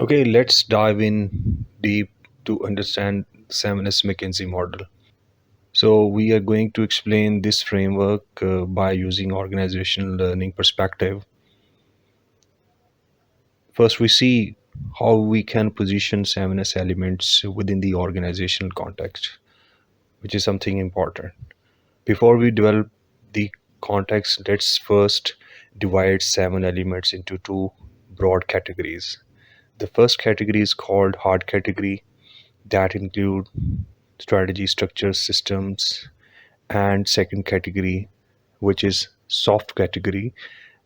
Okay, let's dive in deep to understand 7S McKinsey model. So we are going to explain this framework by using organizational learning perspective. First, we see how we can position 7S elements within the organizational context, which is something important. Before we develop the context, let's first divide 7 elements into two broad categories. The first category is called hard category, that include strategy, structures, systems, and second category, which is soft category,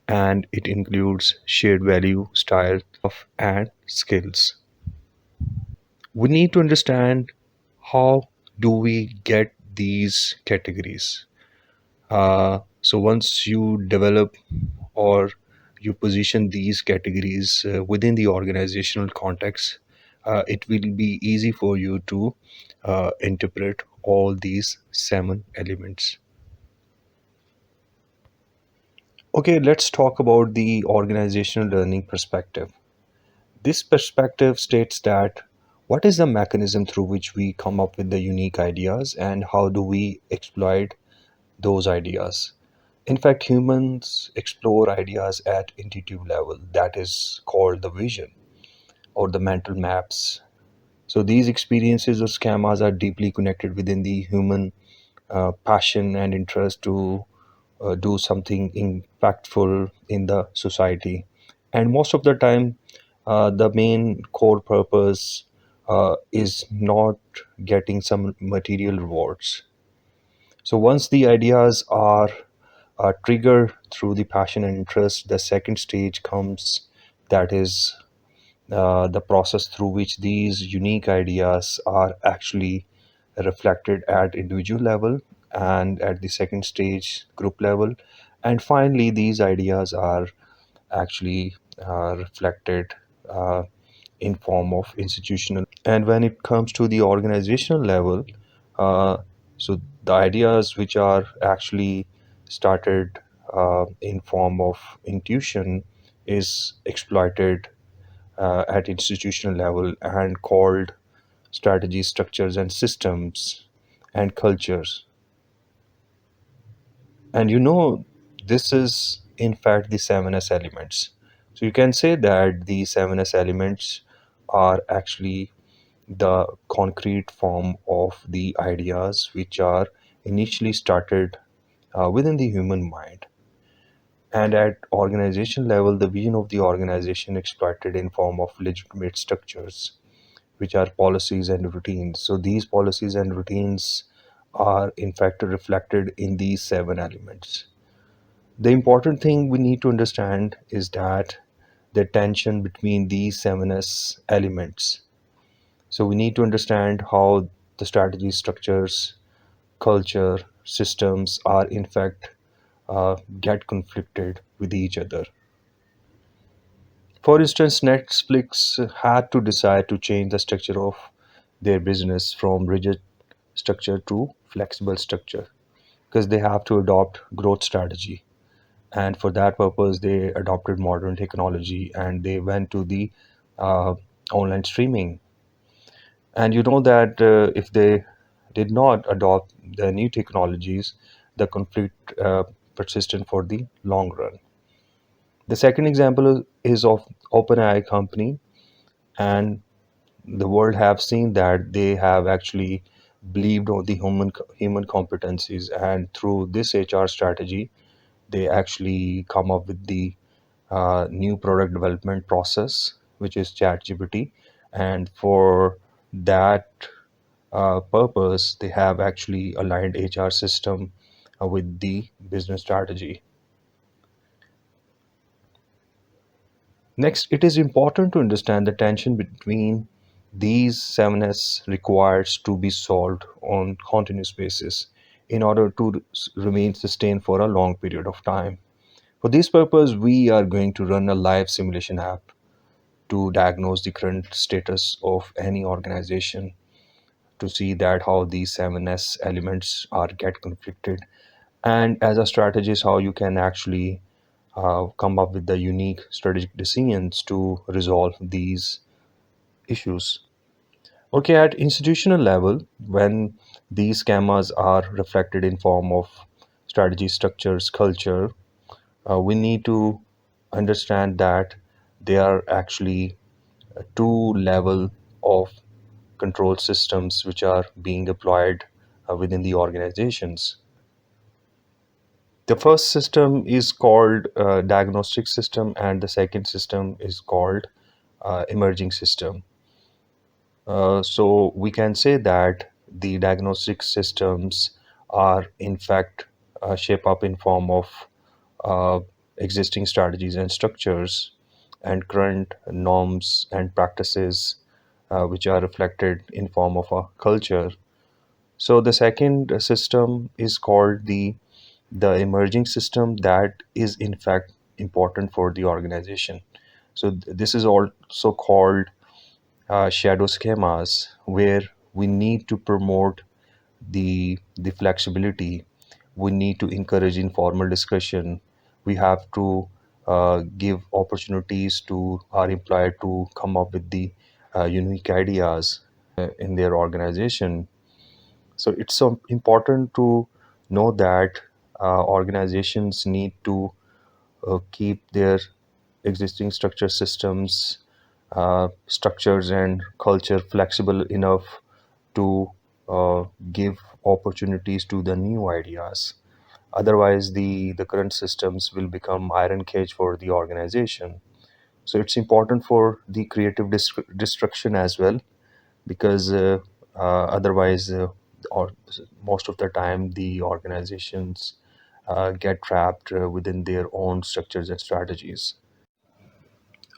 and it includes shared value, style, of and skills. We need to understand how do we get these categories. So once you develop or you position these categories within the organizational context, it will be easy for you to interpret all these 7 elements. Okay, let's talk about the organizational learning perspective. This perspective states that what is the mechanism through which we come up with the unique ideas and how do we exploit those ideas? In fact, humans explore ideas at intuitive level, that is called the vision or the mental maps. So these experiences or schemas are deeply connected within the human passion and interest to do something impactful in the society. And most of the time, the main core purpose is not getting some material rewards. So once the ideas are triggered through the passion and interest, the second stage comes, that is the process through which these unique ideas are actually reflected at individual level and at the second stage group level, and finally these ideas are actually reflected uh, in form of institutional. And when it comes to the organizational level, uh, so the ideas which are actually started in form of intuition is exploited at institutional level and called strategies, structures, and systems and cultures. And this is in fact the 7S elements. So you can say that the 7S elements are actually the concrete form of the ideas which are initially started within the human mind. And at organization level, the vision of the organization exploited in form of legitimate structures which are policies and routines. So these policies and routines are in fact reflected in these 7 elements. The important thing we need to understand is that the tension between these 7S elements. So we need to understand how the strategy structures, culture, systems are in fact get conflicted with each other. For instance, Netflix had to decide to change the structure of their business from rigid structure to flexible structure because they have to adopt growth strategy, and for that purpose they adopted modern technology and they went to the uh, online streaming. And you know that if they did not adopt the new technologies, the conflict persistent for the long run. The second example is of OpenAI company, and the world have seen that they have actually believed on the human competencies, and through this HR strategy they actually come up with the new product development process which is ChatGPT. And for that purpose they have actually aligned HR system with the business strategy. Next, it is important to understand the tension between these 7S requires to be solved on continuous basis in order to remain sustained for a long period of time. For this purpose, we are going to run a live simulation app to diagnose the current status of any organization to see that how these 7S elements are get conflicted, and as a strategist how you can actually come up with the unique strategic decisions to resolve these issues. Okay, at institutional level, when these schemas are reflected in form of strategy, structures, culture, we need to understand that they are actually two level of control systems which are being deployed within the organizations. The first system is called diagnostic system, and the second system is called emerging system. So we can say that the diagnostic systems are in fact shape up in form of uh, existing strategies and structures and current norms and practices which are reflected in form of a culture. So the second system is called the emerging system that is in fact important for the organization. So this is also called shadow schemas, where we need to promote the flexibility. We need to encourage informal discussion. We have to give opportunities to our employer to come up with the unique ideas in their organization. So it's so important to know that organizations need to keep their existing structure systems, structures, and culture flexible enough to give opportunities to the new ideas. Otherwise, the current systems will become iron cage for the organization. So it's important for the creative destruction as well, because otherwise, or most of the time, the organizations get trapped within their own structures and strategies.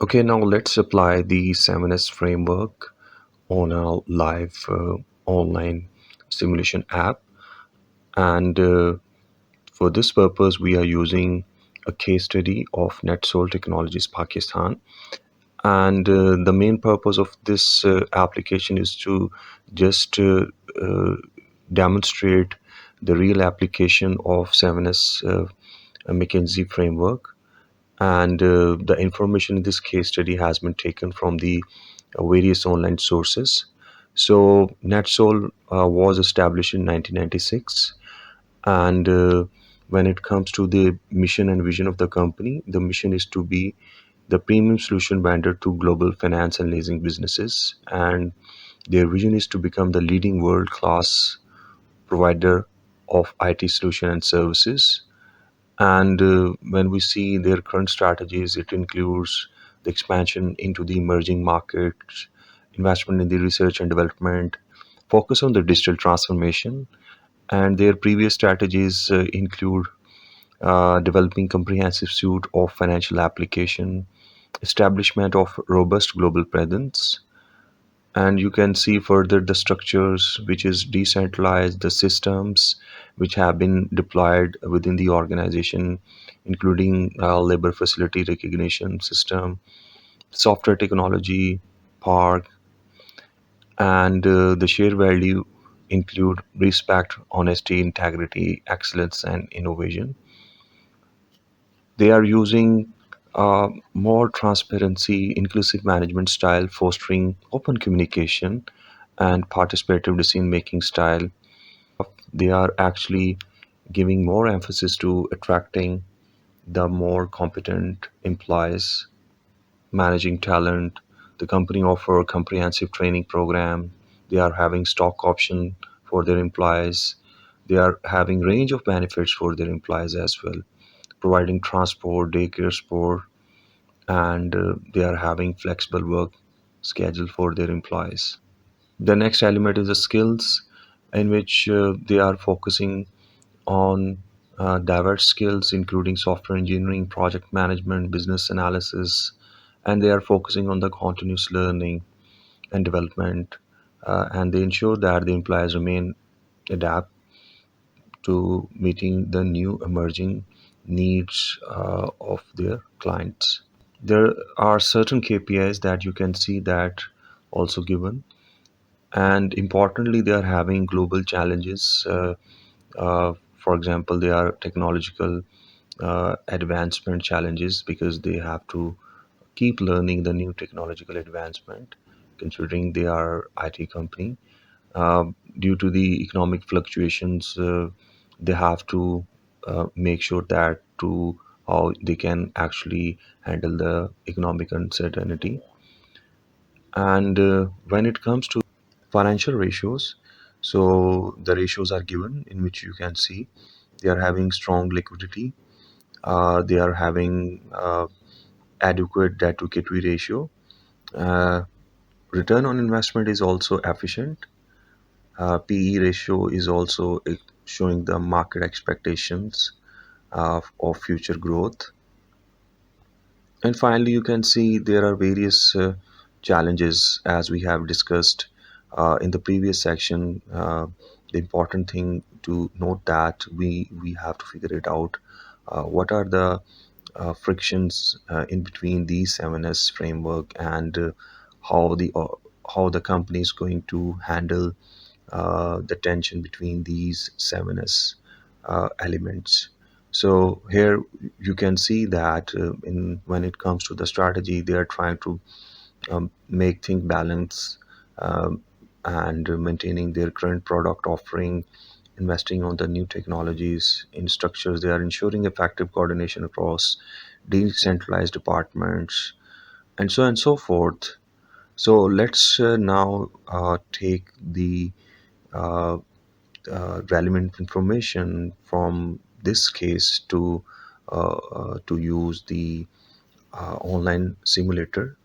Okay, now let's apply the 7S framework on a live online simulation app. And for this purpose, we are using a case study of NetSol Technologies Pakistan. And the main purpose of this application is to just demonstrate the real application of 7S McKinsey framework. And the information in this case study has been taken from the various online sources. So, NetSol was established in 1996, and when it comes to the mission and vision of the company, the mission is to be the premium solution vendor to global finance and leasing businesses, and their vision is to become the leading world class provider of IT solution and services. And when we see their current strategies, it includes the expansion into the emerging markets, investment in the research and development, focus on the digital transformation, and their previous strategies include developing comprehensive suite of financial application, establishment of robust global presence, and you can see further the structures which is decentralized, the systems which have been deployed within the organization, including labor facility recognition system, software technology park, and the share value include respect, honesty, integrity, excellence, and innovation. They are using more transparency, inclusive management style, fostering open communication and participative decision making style. They are actually giving more emphasis to attracting the more competent employees, managing talent. The company offer a comprehensive training program. They are having stock option for their employees. They are having range of benefits for their employees as well, providing transport, daycare support, and they are having flexible work schedule for their employees. The next element is the skills, in which they are focusing on diverse skills, including software engineering, project management, business analysis, and they are focusing on the continuous learning and development, and they ensure that the employees remain adapt to meeting the new emerging needs of their clients. There are certain KPIs that you can see that also given, and importantly, they are having global challenges. For example, they are technological advancement challenges because they have to keep learning the new technological advancement, considering they are IT company. Uh, Due to the economic fluctuations, they have to make sure that to how they can actually handle the economic uncertainty. And when it comes to financial ratios, so the ratios are given in which you can see they are having strong liquidity, they are having adequate debt to equity ratio, uh, return on investment is also efficient, PE ratio is also showing the market expectations of future growth. And finally, you can see there are various challenges as we have discussed in the previous section. The important thing to note that we have to figure it out. What are the frictions in between these 7S framework, and how the company is going to handle the tension between these 7S elements. So here you can see that in when it comes to the strategy, they are trying to make things balance, and maintaining their current product offering, investing on the new technologies in structures. They are ensuring effective coordination across decentralized departments, and so on and so forth. So let's now take the uh, relevant information from this case to use the online simulator.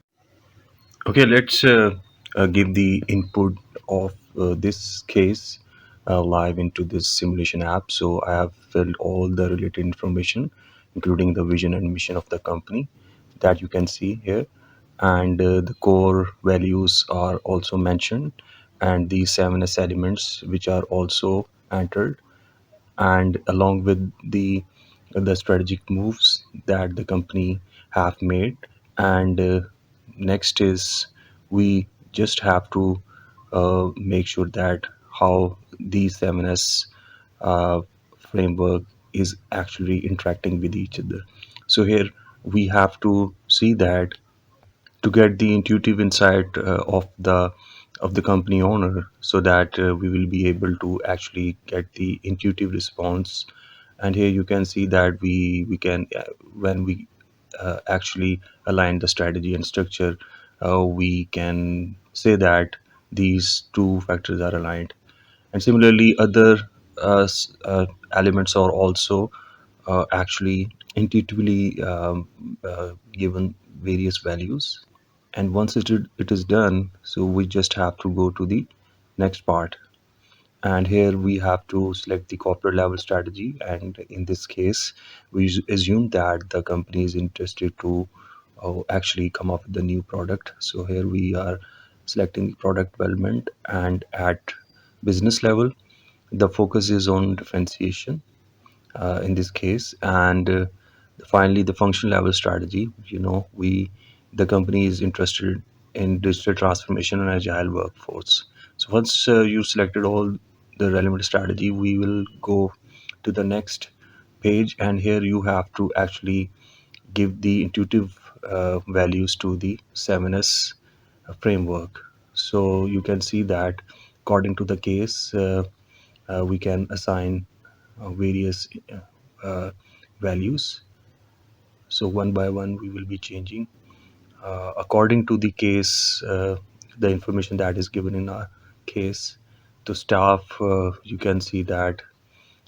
Okay, let's give the input of this case live into this simulation app. So I have filled all the related information, including the vision and mission of the company that you can see here. And the core values are also mentioned, and the 7S elements, which are also entered, and along with the strategic moves that the company have made. And next is we just have to make sure that how the 7S uh, framework is actually interacting with each other. So here we have to see that to get the intuitive insight of the company owner, so that we will be able to actually get the intuitive response. And here you can see that we can when we actually align the strategy and structure, we can say that these two factors are aligned. And similarly, other elements are also actually intuitively given various values. And once it is done, so we just have to go to the next part. And here we have to select the corporate level strategy, and in this case we assume that the company is interested to actually come up with a new product. So here we are selecting the product development, and at business level the focus is on differentiation in this case. And finally, the function level strategy, we the company is interested in digital transformation and agile workforce. So once you selected all the relevant strategy, we will go to the next page, and here you have to actually give the intuitive values to the 7S framework. So you can see that according to the case, we can assign various uh, values. So one by one we will be changing according to the case, the information that is given in our case. To staff, you can see that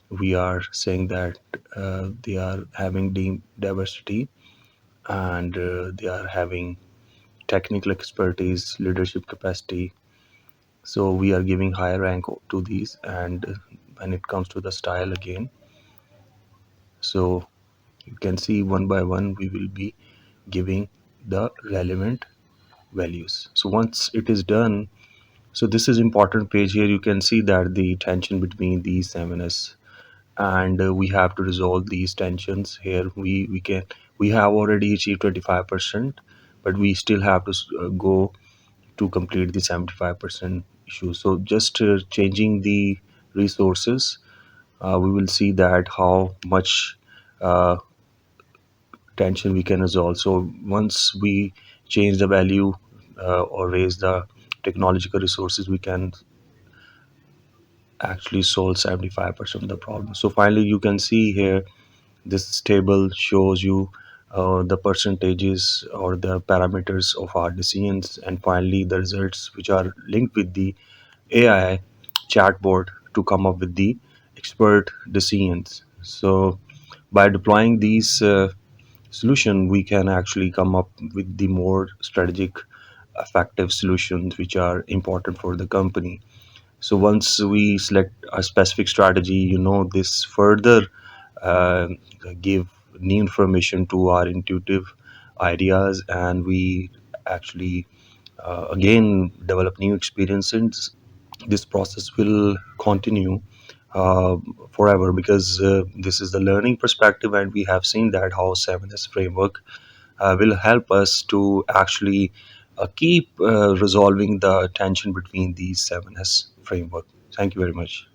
we are saying that they are having diversity, and they are having technical expertise, leadership capacity. So we are giving higher rank to these. And when it comes to the style again, so you can see one by one we will be giving the relevant values. So once it is done, so this is important page. Here you can see that the tension between these 7S, and we have to resolve these tensions. Here we have already achieved 25%, but we still have to go to complete the 75% issue. So just changing the resources, we will see that how much uh, tension we can resolve. So once we change the value or raise the technological resources, we can actually solve 75% of the problem. So finally, you can see here this table shows you the percentages or the parameters of our decisions, and finally the results which are linked with the AI chatbot to come up with the expert decisions. So by deploying these solution, we can actually come up with the more strategic, effective solutions which are important for the company. So once we select a specific strategy, this further uh, give new information to our intuitive ideas, and we actually again develop new experiences. This process will continue uh, forever, because this is the learning perspective, and we have seen that how 7S framework will help us to actually keep resolving the tension between these 7S framework. Thank you very much.